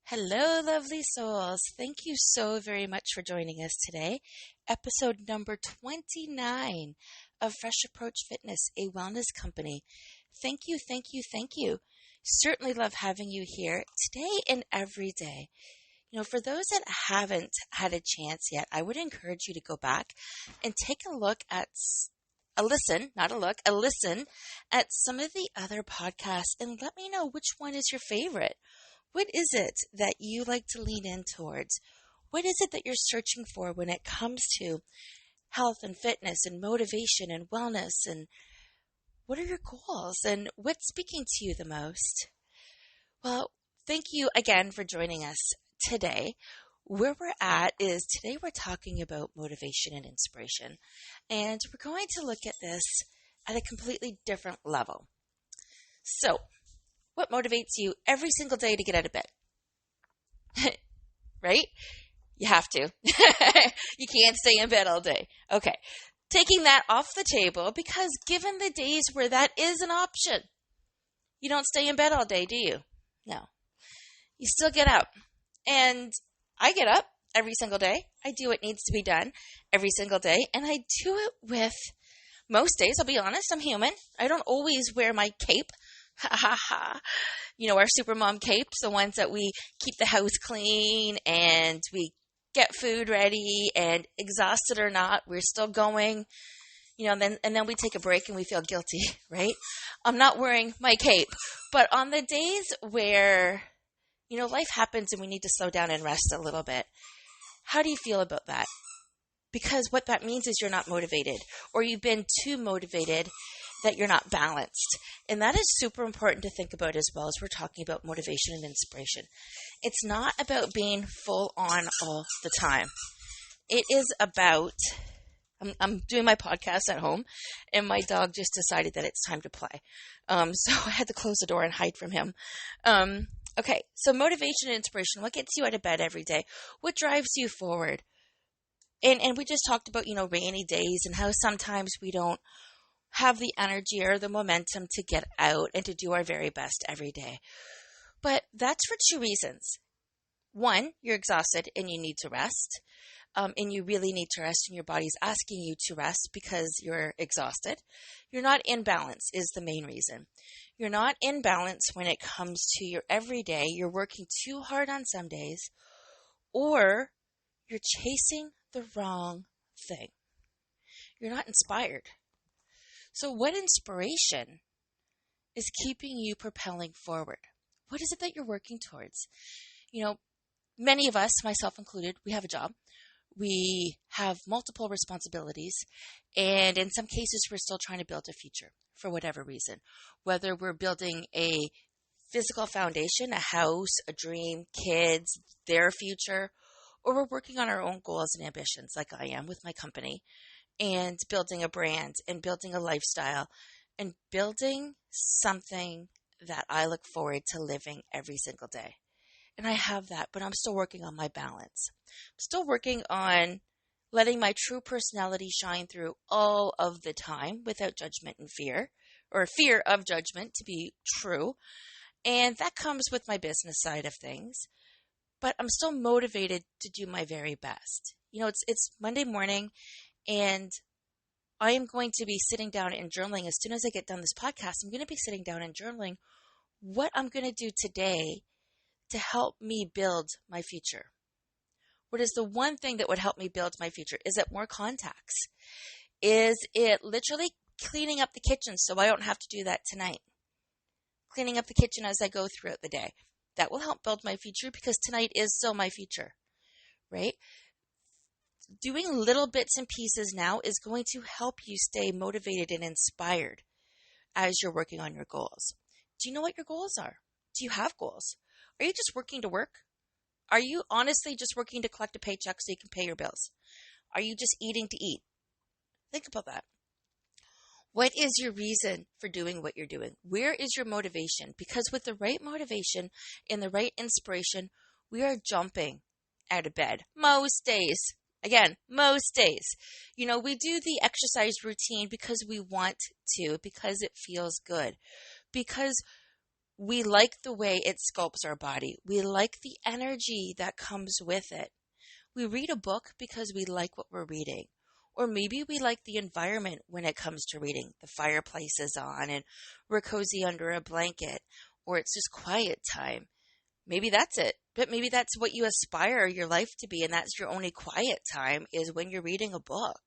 Hello, lovely souls. Thank you so very much for joining us today. Episode number 29 of Fresh Approach Fitness, a wellness company. Thank you, thank you, thank you. Certainly love having you here today and every day. For those that haven't had a chance yet, I would encourage you to go back and take a look at a listen, not a look, a listen at some of the other podcasts and let me know which one is your favorite. What is it that you like to lean in towards? What is it that you're searching for when it comes to health and fitness and motivation and wellness? And what are your goals? And what's speaking to you the most? Well, thank you again for joining us today. Where we're at is today we're talking about motivation and inspiration. And we're going to look at this at a completely different level. So, what motivates you every single day to get out of bed? Right? You have to. You can't stay in bed all day. Okay. Taking that off the table, because given the days where that is an option, you don't stay in bed all day, do you? No. You still get up. And I get up every single day. I do what needs to be done every single day. And I do it with, most days, I'll be honest, I'm human. I don't always wear my cape. Ha ha ha. Our supermom capes, the ones that we keep the house clean and we get food ready, and exhausted or not, we're still going, and then we take a break and we feel guilty, right? I'm not wearing my cape. But on the days where, life happens and we need to slow down and rest a little bit, how do you feel about that? Because what that means is you're not motivated, or you've been too motivated that you're not balanced. And that is super important to think about as well as we're talking about motivation and inspiration. It's not about being full on all the time. It is about, I'm doing my podcast at home and my dog just decided that it's time to play. So I had to close the door and hide from him. Okay, so motivation and inspiration, what gets you out of bed every day? What drives you forward? And we just talked about, rainy days and how sometimes we don't have the energy or the momentum to get out and to do our very best every day. But that's for two reasons. One, you're exhausted and you need to rest. And you really need to rest, and your body's asking you to rest because you're exhausted. You're not in balance is the main reason. You're not in balance when it comes to your everyday. You're working too hard on some days, or you're chasing the wrong thing. You're not inspired. So what inspiration is keeping you propelling forward? What is it that you're working towards? Many of us, myself included, we have a job. We have multiple responsibilities. And in some cases, we're still trying to build a future for whatever reason. Whether we're building a physical foundation, a house, a dream, kids, their future, or we're working on our own goals and ambitions like I am with my company, and building a brand and building a lifestyle and building something that I look forward to living every single day. And I have that, but I'm still working on my balance. I'm still working on letting my true personality shine through all of the time without judgment and fear, or fear of judgment to be true. And that comes with my business side of things. But I'm still motivated to do my very best. It's Monday morning, and I am going to be sitting down and journaling. As soon as I get done this podcast, I'm going to be sitting down and journaling what I'm going to do today to help me build my future. What is the one thing that would help me build my future? Is it more contacts? Is it literally cleaning up the kitchen so I don't have to do that tonight? Cleaning up the kitchen as I go throughout the day. That will help build my future, because tonight is still my future, right? Doing little bits and pieces now is going to help you stay motivated and inspired as you're working on your goals. Do you know what your goals are? Do you have goals? Are you just working to work? Are you honestly just working to collect a paycheck so you can pay your bills? Are you just eating to eat? Think about that. What is your reason for doing what you're doing? Where is your motivation? Because with the right motivation and the right inspiration, we are jumping out of bed most days. Again, most days. We do the exercise routine because we want to, because it feels good, because We like the way it sculpts our body. We like the energy that comes with it. We read a book because we like what we're reading. Or maybe we like the environment when it comes to reading. The fireplace is on and we're cozy under a blanket. Or it's just quiet time. Maybe that's it. But maybe that's what you aspire your life to be, and that's your only quiet time is when you're reading a book.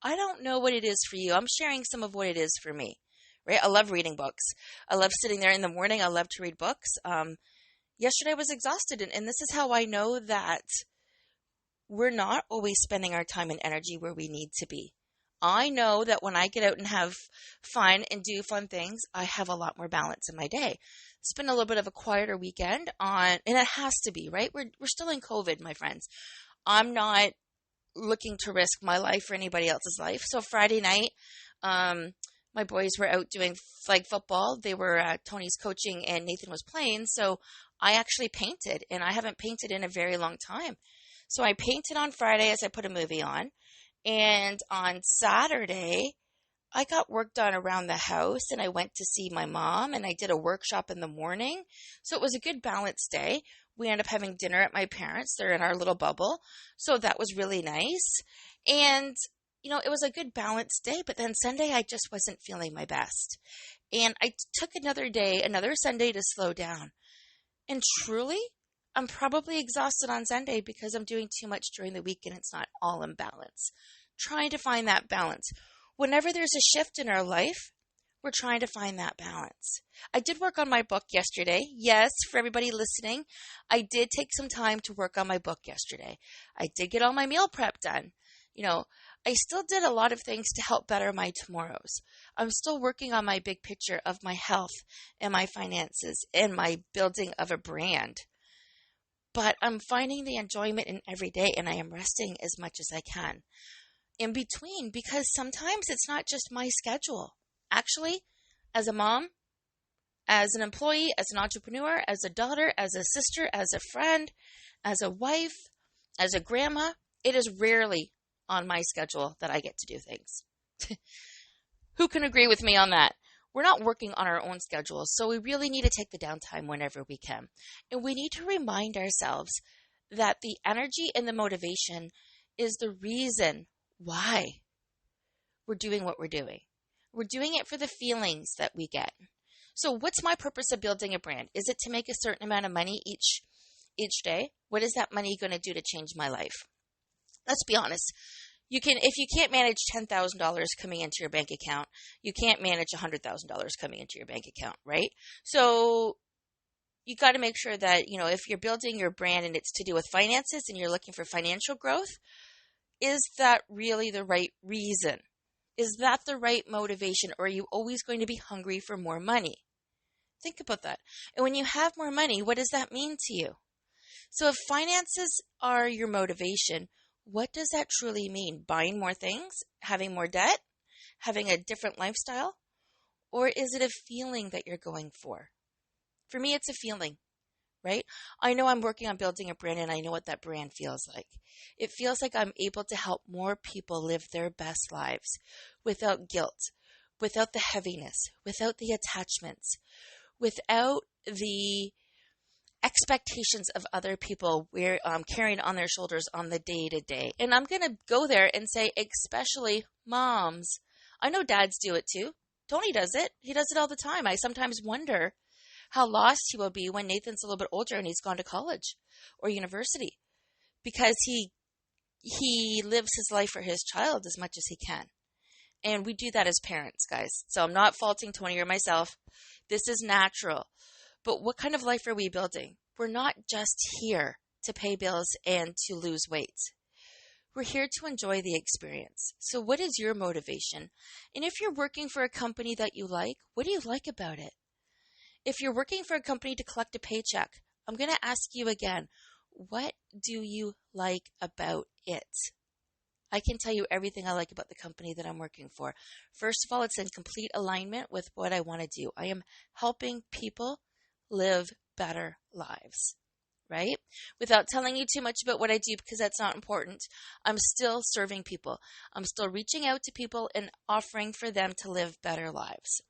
I don't know what it is for you. I'm sharing some of what it is for me. Right? I love reading books. I love sitting there in the morning. I love to read books. Yesterday I was exhausted, and this is how I know that we're not always spending our time and energy where we need to be. I know that when I get out and have fun and do fun things, I have a lot more balance in my day. It's been a little bit of a quieter weekend and it has to be, right? We're still in COVID, my friends. I'm not looking to risk my life or anybody else's life. So Friday night, my boys were out doing flag football. They were Tony's coaching and Nathan was playing. So I actually painted, and I haven't painted in a very long time. So I painted on Friday as I put a movie on. And on Saturday, I got work done around the house, and I went to see my mom, and I did a workshop in the morning. So it was a good balanced day. We ended up having dinner at my parents'. They're in our little bubble. So that was really nice. And, it was a good balanced day. But then Sunday, I just wasn't feeling my best. And I took another Sunday to slow down. And truly, I'm probably exhausted on Sunday because I'm doing too much during the week and it's not all in balance. Trying to find that balance. Whenever there's a shift in our life, we're trying to find that balance. I did work on my book yesterday. Yes, for everybody listening, I did take some time to work on my book yesterday. I did get all my meal prep done. I still did a lot of things to help better my tomorrows. I'm still working on my big picture of my health and my finances and my building of a brand. But I'm finding the enjoyment in every day, and I am resting as much as I can in between, because sometimes it's not just my schedule. Actually, as a mom, as an employee, as an entrepreneur, as a daughter, as a sister, as a friend, as a wife, as a grandma, it is rarely on my schedule that I get to do things. Who can agree with me on that? We're not working on our own schedules, so we really need to take the downtime whenever we can. And we need to remind ourselves that the energy and the motivation is the reason why we're doing what we're doing. We're doing it for the feelings that we get. So what's my purpose of building a brand? Is it to make a certain amount of money each day? What is that money going to do to change my life? Let's be honest. If you can't manage $10,000 coming into your bank account, you can't manage $100,000 coming into your bank account, right? So you got to make sure that, if you're building your brand and it's to do with finances and you're looking for financial growth, is that really the right reason? Is that the right motivation? Or are you always going to be hungry for more money? Think about that. And when you have more money, what does that mean to you? So if finances are your motivation, what does that truly mean? Buying more things? Having more debt? Having a different lifestyle? Or is it a feeling that you're going for? For me, it's a feeling, right? I know I'm working on building a brand and I know what that brand feels like. It feels like I'm able to help more people live their best lives without guilt, without the heaviness, without the attachments, without the expectations of other people we're carrying on their shoulders on the day-to-day. And I'm going to go there and say, especially moms. I know dads do it too. Tony does it. He does it all the time. I sometimes wonder how lost he will be when Nathan's a little bit older and he's gone to college or university, because he lives his life for his child as much as he can. And we do that as parents, guys. So I'm not faulting Tony or myself. This is natural. But what kind of life are we building? We're not just here to pay bills and to lose weight. We're here to enjoy the experience. So what is your motivation? And if you're working for a company that you like, what do you like about it? If you're working for a company to collect a paycheck, I'm going to ask you again, what do you like about it? I can tell you everything I like about the company that I'm working for. First of all, it's in complete alignment with what I want to do. I am helping people live better lives, right? Without telling you too much about what I do, because that's not important, I'm still serving people. I'm still reaching out to people and offering for them to live better lives.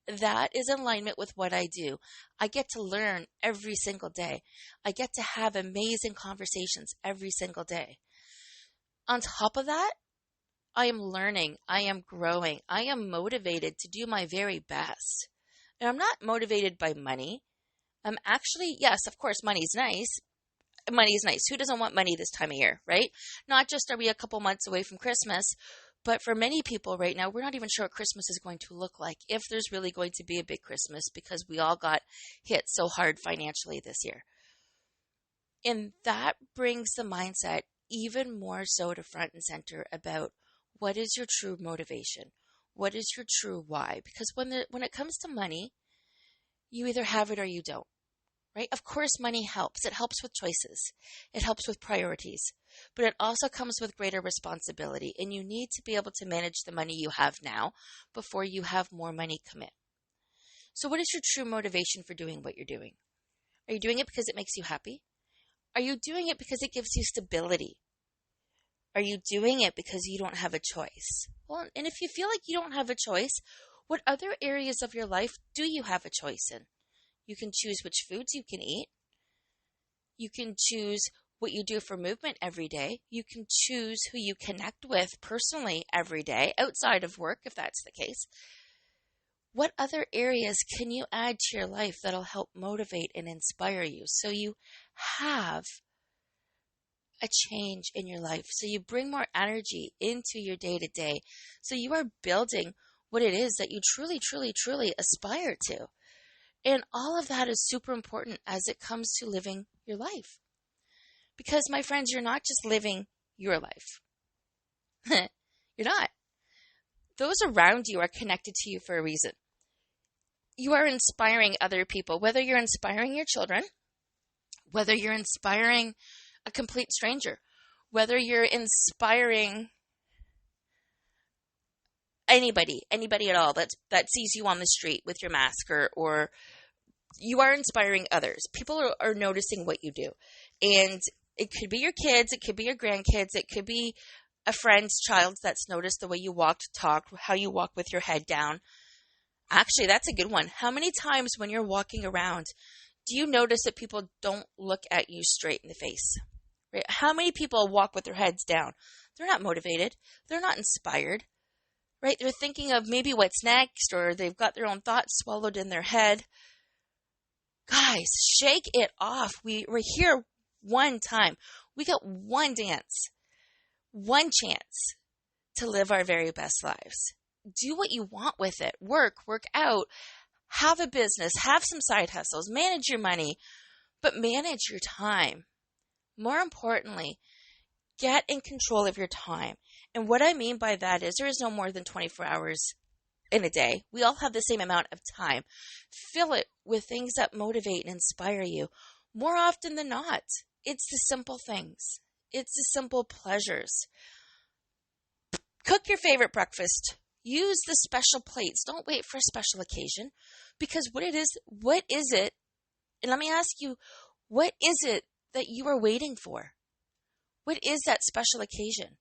that is in alignment with what I do. I get to learn every single day. I get to have amazing conversations every single day. On top of that, I am learning. I am growing. I am motivated to do my very best. And I'm not motivated by money. I'm actually, yes, of course, money's nice. Money is nice. Who doesn't want money this time of year, right? Not just are we a couple months away from Christmas, but for many people right now, we're not even sure what Christmas is going to look like, if there's really going to be a big Christmas, because we all got hit so hard financially this year. And that brings the mindset even more so to front and center about what is your true motivation? What is your true why? Because when it comes to money, you either have it or you don't, right? Of course, money helps. It helps with choices. It helps with priorities. But it also comes with greater responsibility, and you need to be able to manage the money you have now before you have more money come in. So what is your true motivation for doing what you're doing? Are you doing it because it makes you happy? Are you doing it because it gives you stability? Are you doing it because you don't have a choice? Well, and if you feel like you don't have a choice, what other areas of your life do you have a choice in? You can choose which foods you can eat. You can choose what you do for movement every day. You can choose who you connect with personally every day, outside of work, if that's the case. What other areas can you add to your life that'll help motivate and inspire you so you have a change in your life, so you bring more energy into your day-to-day, so you are building what it is that you truly, truly, truly aspire to? And all of that is super important as it comes to living your life. Because, my friends, you're not just living your life. You're not. Those around you are connected to you for a reason. You are inspiring other people, whether you're inspiring your children, whether you're inspiring a complete stranger, whether you're inspiring anybody at all that sees you on the street with your mask, or you are inspiring others. People are noticing what you do. And it could be your kids, it could be your grandkids, it could be a friend's child that's noticed the way you walk, talk, how you walk with your head down. Actually, that's a good one. How many times when you're walking around, do you notice that people don't look at you straight in the face? Right? How many people walk with their heads down? They're not motivated. They're not inspired. Right? They're thinking of maybe what's next, or they've got their own thoughts swallowed in their head. Guys, shake it off. We're here one time. We got one dance, one chance to live our very best lives. Do what you want with it. Work out, have a business, have some side hustles, manage your money, but manage your time. More importantly, get in control of your time. And what I mean by that is there is no more than 24 hours in a day. We all have the same amount of time. Fill it with things that motivate and inspire you. More often than not, it's the simple things. It's the simple pleasures. Cook your favorite breakfast. Use the special plates. Don't wait for a special occasion, because what is it? And let me ask you, what is it that you are waiting for? What is that special occasion?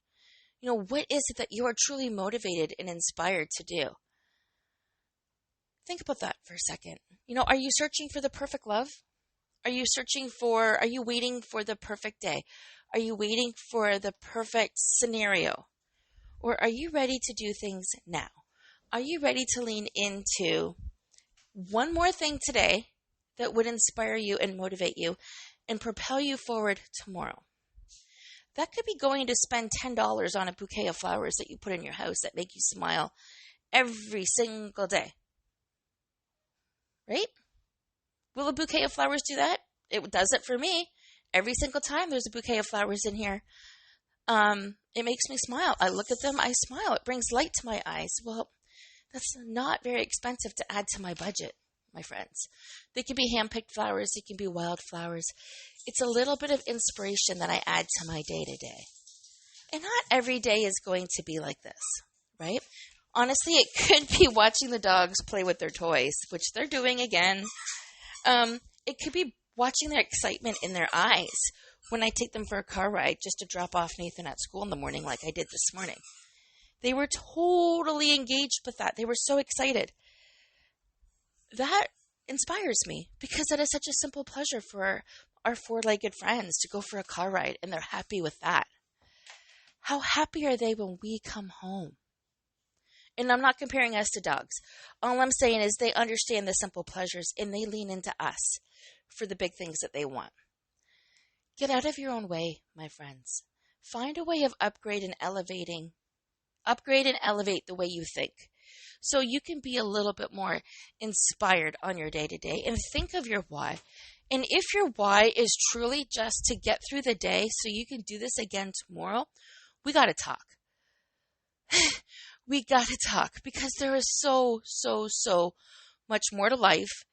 What is it that you are truly motivated and inspired to do? Think about that for a second. Are you searching for the perfect love? Are you waiting for the perfect day? Are you waiting for the perfect scenario? Or are you ready to do things now? Are you ready to lean into one more thing today that would inspire you and motivate you and propel you forward tomorrow? That could be going to spend $10 on a bouquet of flowers that you put in your house that make you smile every single day. Right? Will a bouquet of flowers do that? It does it for me. Every single time there's a bouquet of flowers in here, it makes me smile. I look at them, I smile. It brings light to my eyes. Well, that's not very expensive to add to my budget, my friends. They can be hand-picked flowers. They can be wild flowers. It's a little bit of inspiration that I add to my day-to-day. And not every day is going to be like this, right? Honestly, it could be watching the dogs play with their toys, which they're doing again. It could be watching their excitement in their eyes when I take them for a car ride just to drop off Nathan at school in the morning like I did this morning. They were totally engaged with that. They were so excited. that inspires me because it is such a simple pleasure for our four-legged friends to go for a car ride and they're happy with that. How happy are they when we come home? And I'm not comparing us to dogs. All I'm saying is they understand the simple pleasures and they lean into us for the big things that they want. Get out of your own way, my friends. Find a way of upgrade and elevate the way you think. So you can be a little bit more inspired on your day to day and think of your why. And if your why is truly just to get through the day so you can do this again tomorrow, we got to talk. We got to talk because there is so much more to life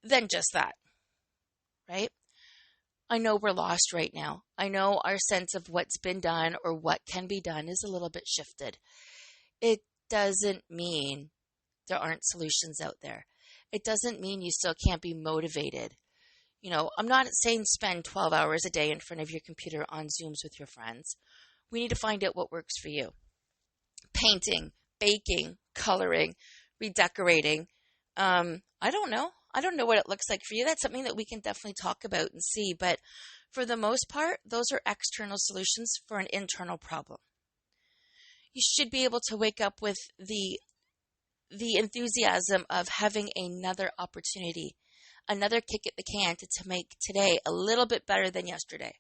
than just that, right? I know we're lost right now. I know our sense of what's been done or what can be done is a little bit shifted. It doesn't mean there aren't solutions out there. It doesn't mean you still can't be motivated. I'm not saying spend 12 hours a day in front of your computer on Zooms with your friends. We need to find out what works for you. Painting, baking, coloring, redecorating. I don't know. I don't know what it looks like for you. That's something that we can definitely talk about and see. But for the most part, those are external solutions for an internal problem. You should be able to wake up with the enthusiasm of having another opportunity, another kick at the can to make today a little bit better than yesterday.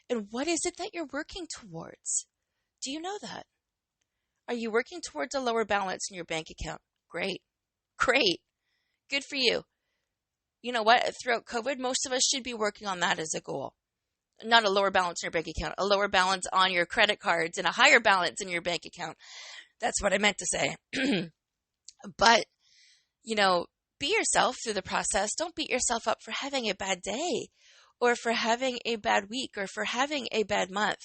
And what is it that you're working towards? Do you know that? Are you working towards a lower balance in your bank account? Great. Good for you. You know what? Throughout COVID, most of us should be working on that as a goal. Not a lower balance in your bank account, a lower balance on your credit cards and a higher balance in your bank account. That's what I meant to say. But, be yourself through the process. Don't beat yourself up for having a bad day or for having a bad week or for having a bad month.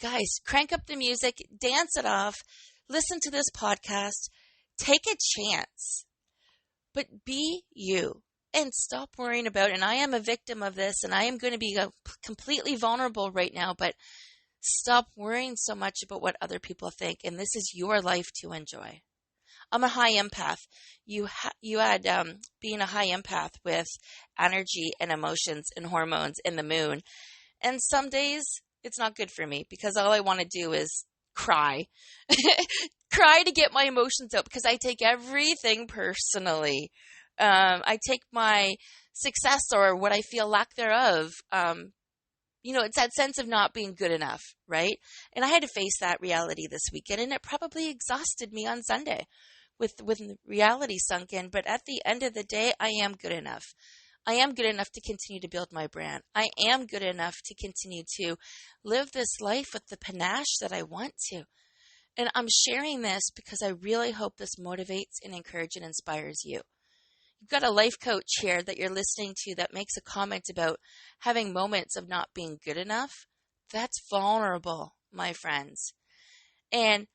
Guys, crank up the music, dance it off, listen to this podcast, take a chance, but be you and stop worrying about, and I am a victim of this and I am going to be completely vulnerable right now, but stop worrying so much about what other people think, and this is your life to enjoy. I'm a high empath. You had being a high empath with energy and emotions and hormones and the moon, and some days it's not good for me because all I want to do is cry. Cry to get my emotions out because I take everything personally. I take my success or what I feel lack thereof. It's that sense of not being good enough, right? And I had to face that reality this weekend, and it probably exhausted me on Sunday with reality sunk in. But at the end of the day, I am good enough. I am good enough to continue to build my brand. I am good enough to continue to live this life with the panache that I want to. And I'm sharing this because I really hope this motivates and encourages and inspires you. You've got a life coach here that you're listening to that makes a comment about having moments of not being good enough. That's vulnerable, my friends. And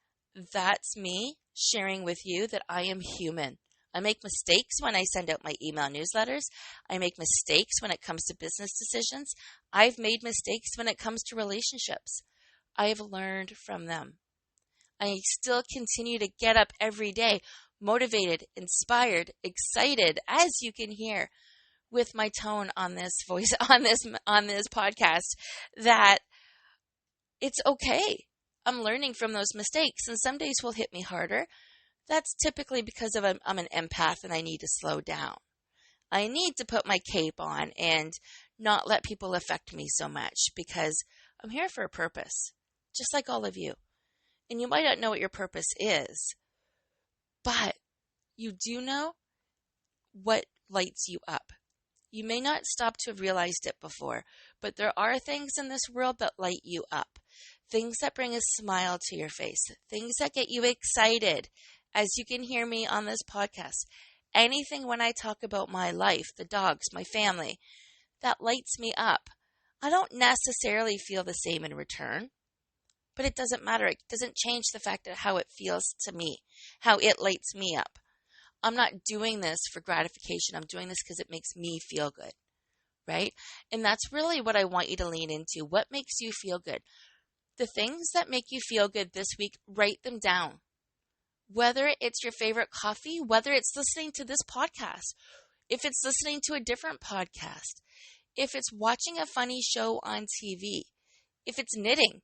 that's me sharing with you that I am human. I make mistakes when I send out my email newsletters. I make mistakes when it comes to business decisions. I've made mistakes when it comes to relationships. I've learned from them. I still continue to get up every day, motivated, inspired, excited, as you can hear with my tone on this voice, on this podcast, that it's okay. I'm learning from those mistakes, and some days will hit me harder. That's typically because I'm an empath and I need to slow down. I need to put my cape on and not let people affect me so much because I'm here for a purpose, just like all of you. And you might not know what your purpose is, but you do know what lights you up. You may not stop to have realized it before, but there are things in this world that light you up. Things that bring a smile to your face. Things that get you excited. As you can hear me on this podcast, anything when I talk about my life, the dogs, my family, that lights me up. I don't necessarily feel the same in return, but it doesn't matter. It doesn't change the fact of how it feels to me, how it lights me up. I'm not doing this for gratification. I'm doing this because it makes me feel good, right? And that's really what I want you to lean into. What makes you feel good? The things that make you feel good this week, write them down. Whether it's your favorite coffee, whether it's listening to this podcast, if it's listening to a different podcast, if it's watching a funny show on TV, if it's knitting,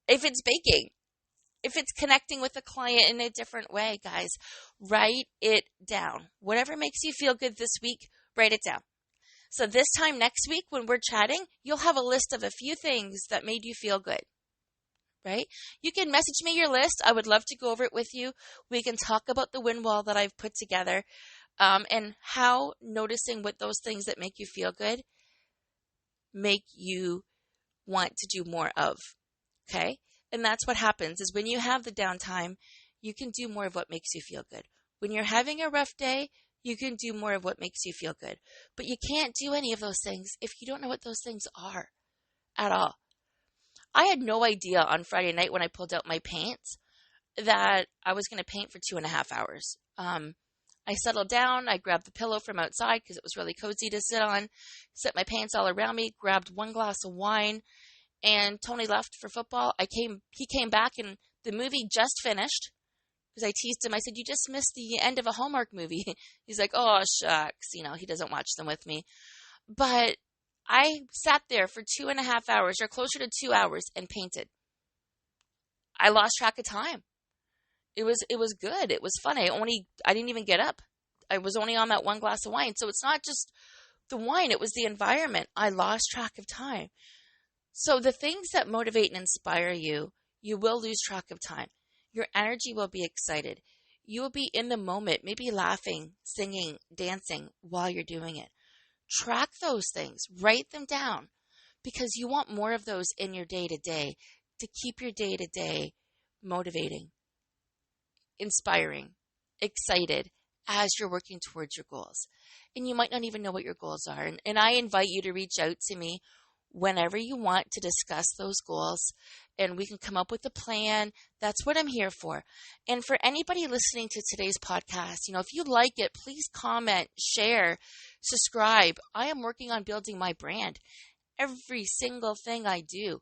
if it's baking, if it's connecting with a client in a different way, guys, write it down. Whatever makes you feel good this week, write it down. So this time next week when we're chatting, you'll have a list of a few things that made you feel good, right? You can message me your list. I would love to go over it with you. We can talk about the win wall that I've put together and how noticing what those things that make you feel good make you want to do more of, okay? And that's what happens is when you have the downtime, you can do more of what makes you feel good. When you're having a rough day, you can do more of what makes you feel good. But you can't do any of those things if you don't know what those things are at all. I had no idea on Friday night when I pulled out my paints that I was going to paint for 2.5 hours. I settled down. I grabbed the pillow from outside because it was really cozy to sit on, set my paints all around me, grabbed one glass of wine, and Tony left for football. He came back and the movie just finished because I teased him. I said, "You just missed the end of a Hallmark movie." He's like, "Oh, shucks." He doesn't watch them with me. But I sat there for 2.5 hours or closer to 2 hours and painted. I lost track of time. It was good. It was fun. I didn't even get up. I was only on that one glass of wine. So it's not just the wine. It was the environment. I lost track of time. So the things that motivate and inspire you, you will lose track of time. Your energy will be excited. You will be in the moment, maybe laughing, singing, dancing while you're doing it. Track those things. Write them down because you want more of those in your day-to-day to keep your day-to-day motivating, inspiring, excited as you're working towards your goals. And you might not even know what your goals are. And I invite you to reach out to me whenever you want to discuss those goals and we can come up with a plan. That's what I'm here for. And for anybody listening to today's podcast, if you like it, please comment, share, subscribe. I am working on building my brand. Every single thing I do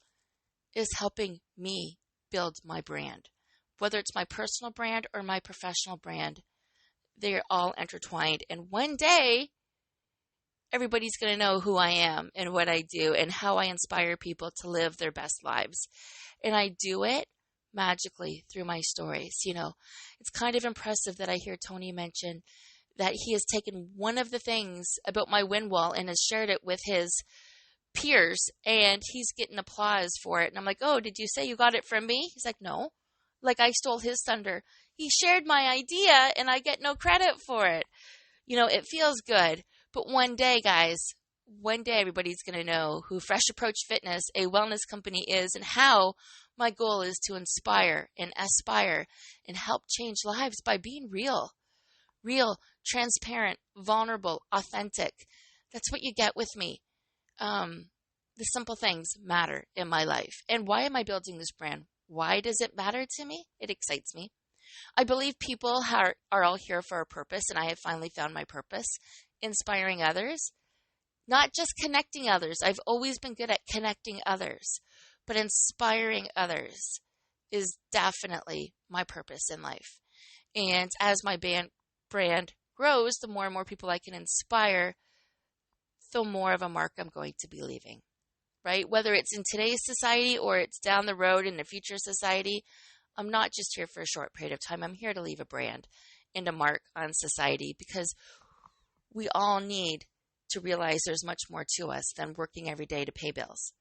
is helping me build my brand. Whether it's my personal brand or my professional brand, they are all intertwined. And one day, everybody's going to know who I am and what I do and how I inspire people to live their best lives. And I do it magically through my stories. It's kind of impressive that I hear Tony mention that he has taken one of the things about my win wall and has shared it with his peers and he's getting applause for it. And I'm like, "Oh, did you say you got it from me?" He's like, "No, like I stole his thunder. He shared my idea and I get no credit for it." It feels good. But one day, guys, everybody's going to know who Fresh Approach Fitness, a wellness company, is and how my goal is to inspire and aspire and help change lives by being real, transparent, vulnerable, authentic. That's what you get with me. The simple things matter in my life. And why am I building this brand? Why does it matter to me? It excites me. I believe people are all here for a purpose, and I have finally found my purpose. Inspiring others, not just connecting others. I've always been good at connecting others, but inspiring others is definitely my purpose in life. And as my brand grows, the more and more people I can inspire, the more of a mark I'm going to be leaving, right? Whether it's in today's society or it's down the road in the future society, I'm not just here for a short period of time. I'm here to leave a brand and a mark on society because we all need to realize there's much more to us than working every day to pay bills,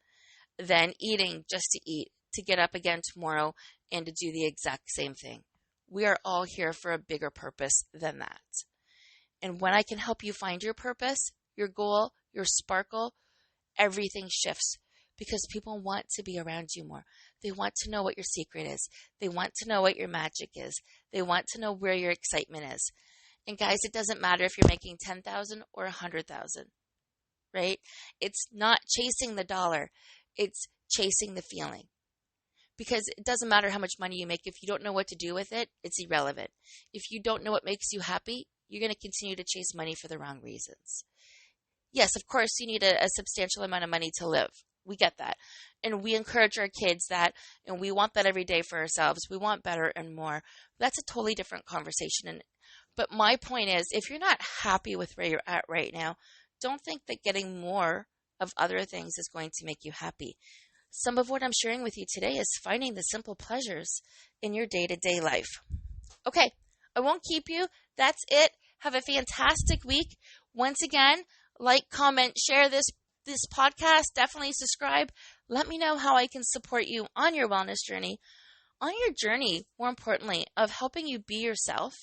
than eating just to eat, to get up again tomorrow and to do the exact same thing. We are all here for a bigger purpose than that. And when I can help you find your purpose, your goal, your sparkle, everything shifts because people want to be around you more. They want to know what your secret is. They want to know what your magic is. They want to know where your excitement is. And guys, it doesn't matter if you're making $10,000 or $100,000, right? It's not chasing the dollar. It's chasing the feeling. Because it doesn't matter how much money you make. If you don't know what to do with it, it's irrelevant. If you don't know what makes you happy, you're going to continue to chase money for the wrong reasons. Yes, of course, you need a substantial amount of money to live. We get that. And we encourage our kids that, and we want that every day for ourselves. We want better and more. That's a totally different conversation. But my point is, if you're not happy with where you're at right now, don't think that getting more of other things is going to make you happy. Some of what I'm sharing with you today is finding the simple pleasures in your day-to-day life. Okay, I won't keep you. That's it. Have a fantastic week. Once again, like, comment, share this podcast. Definitely subscribe. Let me know how I can support you on your wellness journey, on your journey, more importantly, of helping you be yourself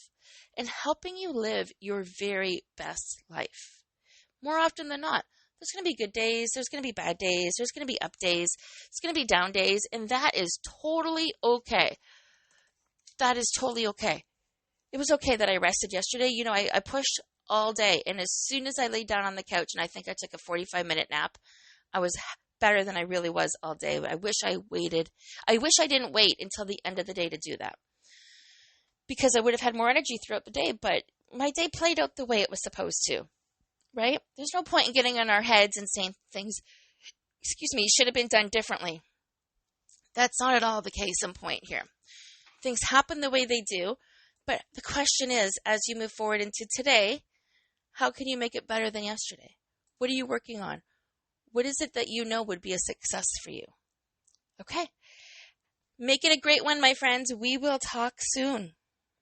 and helping you live your very best life. More often than not, there's going to be good days, there's going to be bad days, there's going to be up days, there's going to be down days, and that is totally okay. That is totally okay. It was okay that I rested yesterday. I pushed all day, and as soon as I laid down on the couch, and I think I took a 45-minute nap, I was better than I really was all day. I wish I didn't wait until the end of the day to do that, because I would have had more energy throughout the day, but my day played out the way it was supposed to, right? There's no point in getting in our heads and saying things, should have been done differently. That's not at all the case in point here. Things happen the way they do, but the question is, as you move forward into today, how can you make it better than yesterday? What are you working on? What is it that you know would be a success for you? Okay. Make it a great one, my friends. We will talk soon.